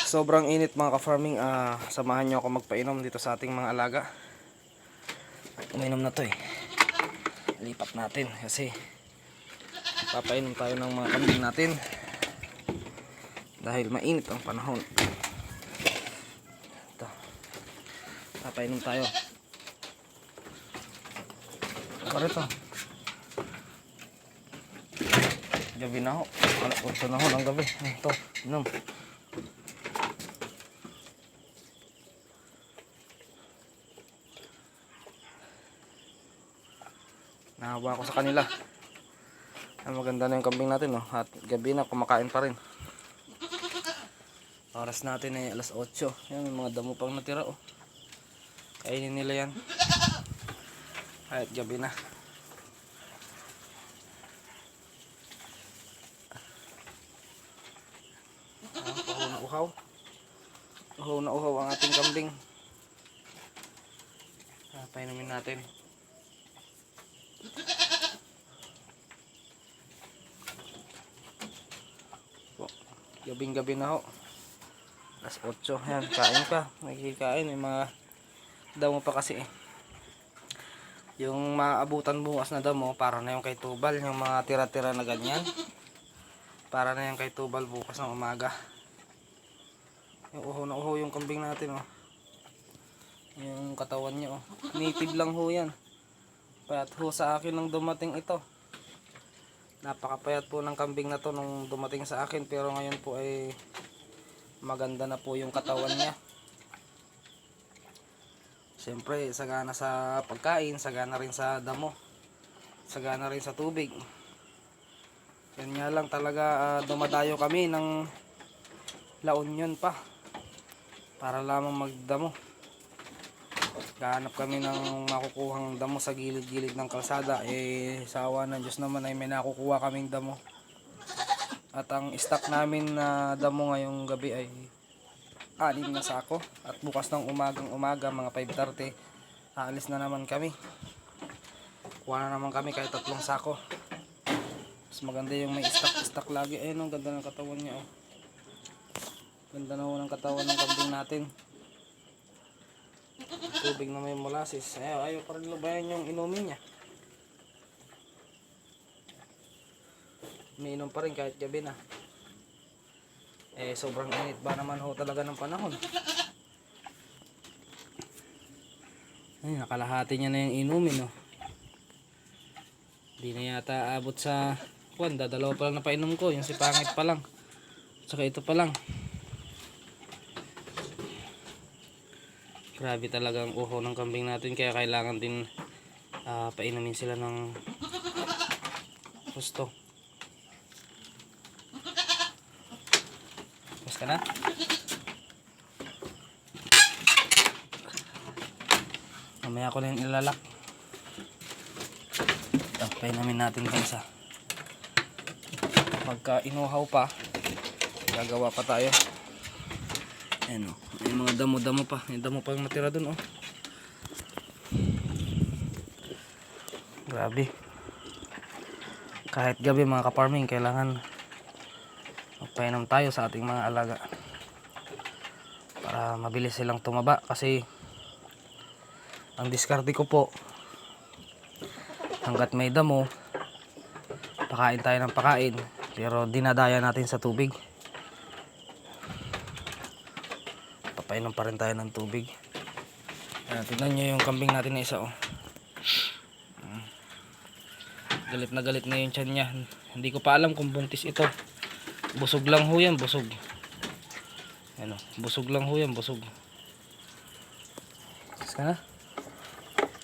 sobrang init mga ka-farming, samahan nyo ako magpainom dito sa ating mga alaga. Uminom na to eh. Lipat natin kasi papainom tayo ng mga kambing natin dahil mainit ang panahon. Ito, papainom tayo. Ano ito? Gabi na ho. 8 na ho ng gabi. Ito, inom. Nahawa ako sa kanila. Ay, maganda na yung kambing natin, no? At gabi na, kumakain pa rin. Oras natin ay alas 8. Yan, may mga damo pang natira, oh. Kainin nila yan. Ay, gabi na. Uhaw. Uhaw na uhaw ang ating kambing. Painumin natin. Gabing gabi na ho. Alas 8. Yan, kain pa. Nakikikain. May mga damo pa kasi eh. Yung maabutan bukas na damo, para na yung kay Tubal. Yung mga tira-tira na ganyan, para na yung kay Tubal bukas ng umaga. Yung uho na uho yung kambing natin, oh. Yung katawan niya, oh. Native lang ho yan. Payat ho sa akin nung dumating ito. Napakapayat po ng kambing na to nung dumating sa akin, pero ngayon po ay maganda na po yung katawan niya. Siyempre, sagana sa pagkain, sagana rin sa damo, sagana rin sa tubig. Yan nga lang talaga, dumadayo kami ng La Union pa para lamang magdamo. Gahanap kami ng makukuhang damo sa gilid-gilid ng kalsada. Eh, sa awa ng Diyos naman ay may nakukuha kaming damo. At ang stock namin na damo ngayong gabi ay 6 na sako. At bukas ng umaga mga 5:30, aalis na naman kami. Kuha na naman kami kahit 3 sako. Mas maganda yung may stock lagi. Ayun, ang ganda ng katawan niya, oh. Ganda na ho ng katawan ng kambing natin. Tubig na may molasses. Ayaw pa rin lubayan yung inumin niya. Umiinom pa rin kahit gabi na. Eh, sobrang init ba naman ho talaga ng panahon. Ay, nakalahati niya na yung inumin, oh. Hindi na yata abot sa dalawa pa lang na painom ko. Yung si pangit pa lang, saka ito pa lang. Grabe talaga ang uho ng kambing natin, kaya kailangan din painumin sila ng gusto. Tapos ka na? Mamaya ko na yung ilalak. Painumin natin ito isa. Pagka inuhaw pa, gagawa pa tayo. Ayan, oh. May mga damo-damo pa. May damo pa yung natira dun, oh. Grabe. Kahit gabi mga ka-farming, kailangan magpainom tayo sa ating mga alaga para mabilis silang tumaba. Kasi ang diskarte ko po, hanggat may damo, pakain tayo ng pakain, pero dinadaya natin sa tubig. Papainom pa rin tayo ng tubig. Tignan nyo yung kambing natin na isa, oh. Galit na yung tiyan niya. Hindi ko pa alam kung buntis ito. Busog lang ho yan, busog. Ano, busog lang ho yan, busog. Tapos ka na?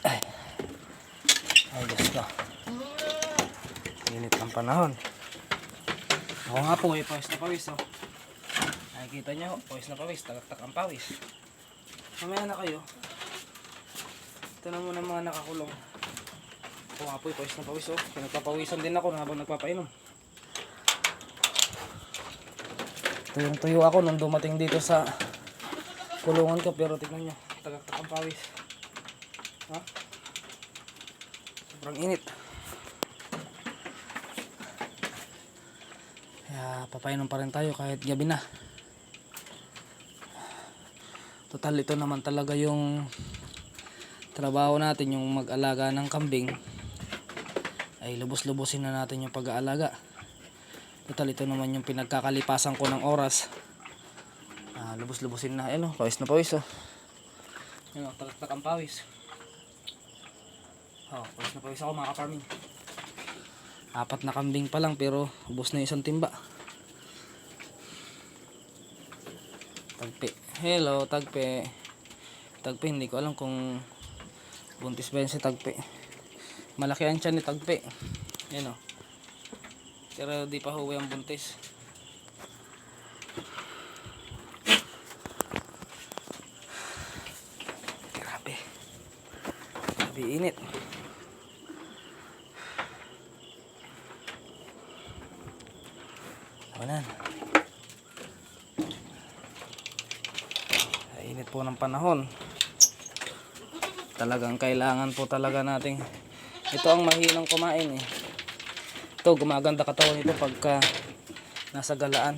Ay, Diyos ko. Init ng panahon. Ako nga po, pawis na pawis, oh. Nakikita nyo, pawis na pawis, tagaktak ang pawis. Mamaya na kayo. Ito na muna mga nakakulong. Ako nga po, pawis na pawis, oh. Pinagpapawisan din ako habang nagpapainom. Tuyong-tuyo ako nung dumating dito sa kulungan ko, pero tignan nyo, tagaktak ang pawis. Ha? Sobrang init. Kaya papainom pa rin tayo kahit gabi na. Total ito naman talaga yung trabaho natin, yung mag-alaga ng kambing. Ay lubos-lubosin na natin yung pag-aalaga. Total ito naman yung pinagkakalipasan ko ng oras. Lubos-lubosin na. Ayun oh, pawis na pawis oh. Ayun oh, tagaktak ang pawis. Oh, pawis na pawis ako mga kaparming. 4 na kambing pa lang pero ubos na isang timba. Tagpi. Hello, tagpi. Tagpi, hindi ko alam kung buntis ba yan si tagpi. Malaki ang tiyan ni tagpi. Yan o. Pero di pa huwi ang buntis. Grabe. Grabe init. Tawanan. Init po ng panahon. Talagang kailangan po talaga nating, ito ang mahinang kumain eh. Ito gumaganda katawan nito pagka nasa galaan.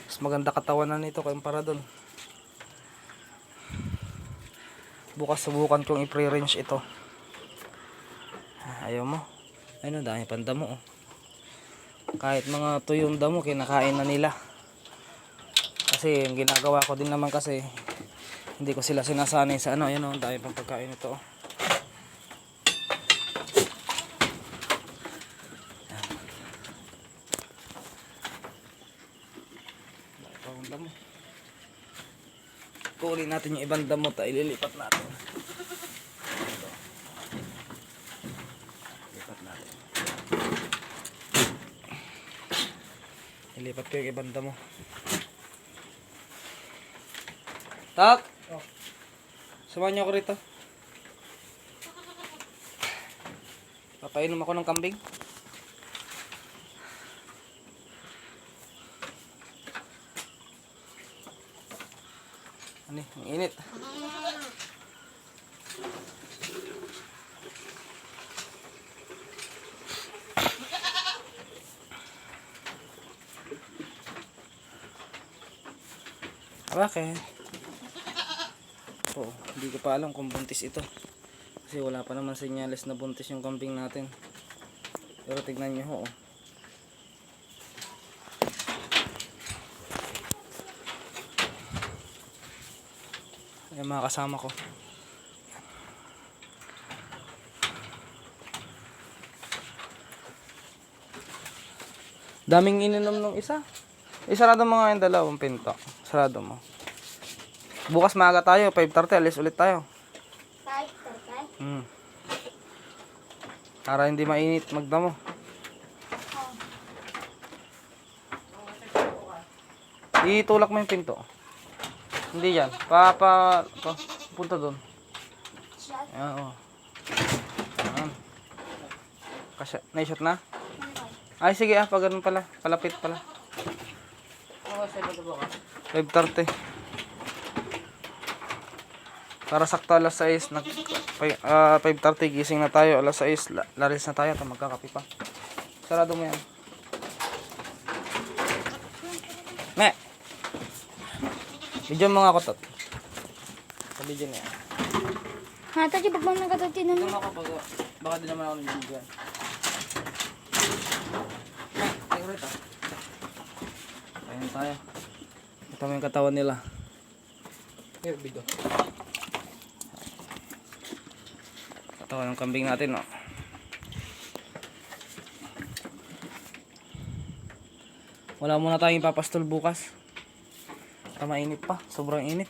Mas maganda katawan na nito kumpara doon. Bukas subukan kong i-pre-range ito. Ayaw mo. Ayun, dami pang damo oh. Kahit mga tuyong damo kinakain na nila. Kasi yung ginagawa ko din naman kasi hindi ko sila sinasanay sa ano. Ayun oh, dami pang pagkain ito oh. Damo. Kunin natin yung ibang damo tayo, ililipat natin. Ito. Lipat natin. Ilipat ko yung ibang damo. Tak! Oh. Samahan niyo ako rito. Papainom ako ng kambing. Ano, ang init. Bakit? Oo, hindi ko pa alam kung buntis ito. Kasi wala pa naman senyales na buntis yung kambing natin. Pero tignan nyo ho. Yung mga kasama ko. Daming ininom nung isa. Isarado mo nga yung 2 pinto. Sarado mo. Bukas maaga tayo, 5:30, alis ulit tayo. 5:30? Para hindi mainit magdamo. Itulak mo yung pinto. Hindi yan. Punta doon. Ayan, oh. Ayan. Kasi, na-shot na? Ay, sige pag ganun pala. Palapit pala. 5:30. Para sakto alas 6, 5:30 gising na tayo, alas 6 laris na tayo, magkakape pa. Sarado mo yan. Me! Video mo nga ako tot. Sa video na yan. Ha, tadi pag mga nagkatati na Video mo ako baka din naman ako ng video yan. Ay, rito. Ayun tayo. Ito mo yung katawan nila. Here, video. Katawan ng kambing natin, no. Wala muna tayong papastol bukas. Mainit pa, sobrang init.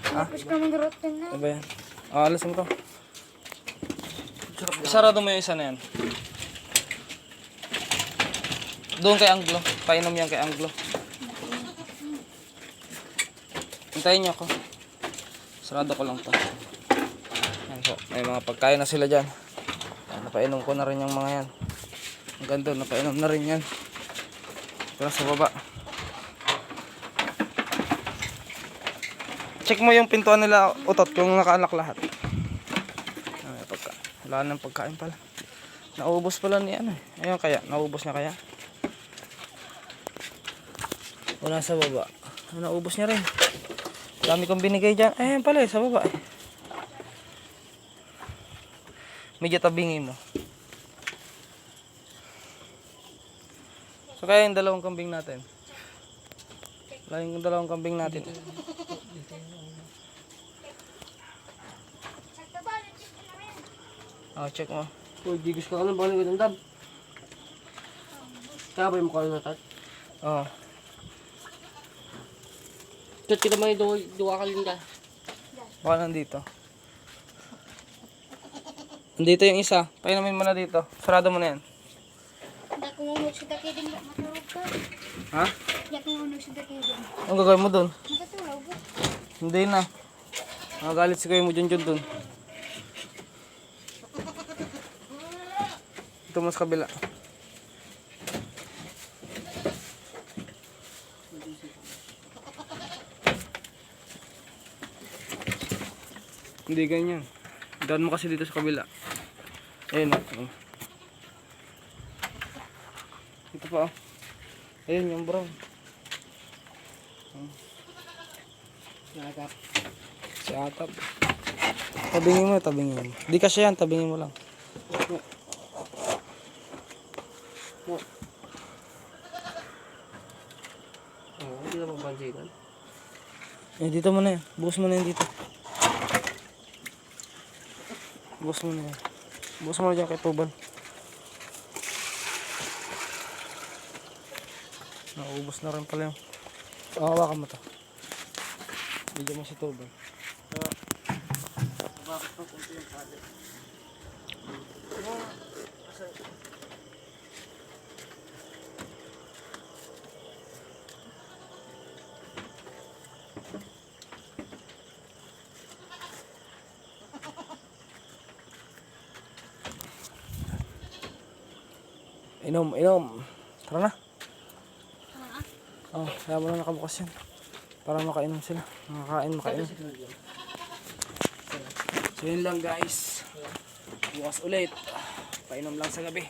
Tapos ka mag-rotten na. Ano ba yan? Alas mo to. Sarado mo yung isa na yan. Doon kay Anglo. Painom yan kay Anglo. Hintayin nyo ako. Sarado ko lang to. Yan po. May mga pagkain na sila dyan. Yan, napainom ko na rin yung mga yan. Ang ganda, napainom na rin yan. Pero sa baba. Check mo yung pintuan nila, utot, kung naka-unlock lahat. Wala nang pagkain pala. Naubos pala ni ano eh. Ayun kaya, naubos niya kaya. Wala sa baba. Naubos niya rin. Dami kong binigay dyan. Ayan pala sa baba. Medyo tabingin mo. So kaya yung dalawang kambing natin. Yung dalawang kambing natin. Check mo. Uy, di gusto ka lang baka ng dab. Kaya ba yung mukha na tat? Oo. Tat kita may duwa ka linda. Baka nandito. Nandito yung isa. Painumin mo na dito. Sarado mo na yan. Hindi ko mamunog sa dakidin ba? Matulog ka. Ha? Hindi ko mamunog sa dakidin. Anong gagawin mo dun? Matutulog ba? Hindi na. Magagalit si kayo mo dyan dun. Ito mo sa kabila. Hindi ganyan. Daan mo kasi dito sa kabila. Ayun oh. Ito pa oh. Ayun yung brown. Nagap. Si Atap. Tabingin mo, tabingin mo. Di kasi yan, tabingin mo lang. Hindi na mapansinan. Dito mo na yan. Bukas mo na yan dito. Bukas mo na yan. Bukas mo na dyan kay Tubal. Naubos na rin pala yung... Hawakan mo to. Bigyan mo si Tubal. Bakit pa kung yung pala? Inom, inom. Tara na. Oh, kaya mo na nakabukas yan. Para makainom sila. Makainom. So yun lang guys. Bukas ulit. Painom lang sa gabi.